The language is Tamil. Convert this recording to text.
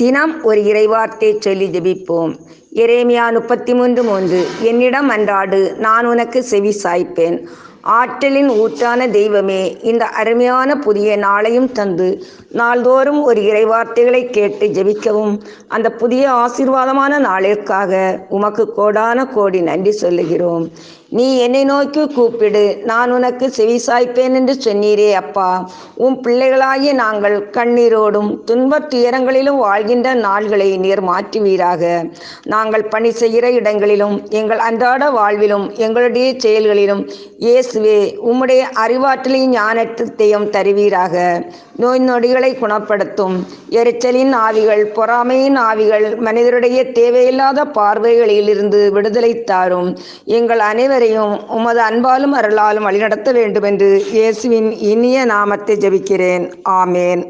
தினம் ஒரு இறைவார்த்தை சொல்லி ஜெபிப்போம். எரேமியா 33:3. என்னிடம் மன்றாடு, நான் உனக்கு செவி சாய்ப்பேன். ஆற்றலின் ஊற்றான தெய்வமே, இந்த அருமையான புதிய நாளையும் தந்து நாள்தோறும் ஒரு இறைவார்த்தைகளை கேட்டு ஜெபிக்கவும், அந்த புதிய ஆசீர்வாதமான நாளிற்காக உமக்கு கோடான கோடி நன்றி சொல்லுகிறோம். நீ என்னை நோக்கி கூப்பிடு, நான் உனக்கு செவி சாய்ப்பேன் என்று சொன்னீரே அப்பா. உம் பிள்ளைகளாகிய நாங்கள் கண்ணீரோடும் துன்பத் துயரங்களிலும் வாழ்கின்ற நாள்களை நீர் மாற்றுவீராக. நாங்கள் பணி செய்கிற இடங்களிலும் எங்கள் அன்றாட வாழ்விலும் எங்களுடைய செயல்களிலும் இயேசுவே, உம்முடைய அறிவாற்றலையும் ஞானத்தையும் தருவீராக. நோய் நொடிகளை குணப்படுத்தும் எரிச்சலின் ஆவிகள், பொறாமையின் ஆவிகள், மனிதருடைய தேவையில்லாத பார்வைகளிலிருந்து விடுதலை தாரும். எங்கள் அனைவரையும் உமது அன்பாலும் அருளாலும் வழிநடத்த வேண்டும் என்று இயேசுவின் இனிய நாமத்தை ஜெபிக்கிறேன். ஆமேன்.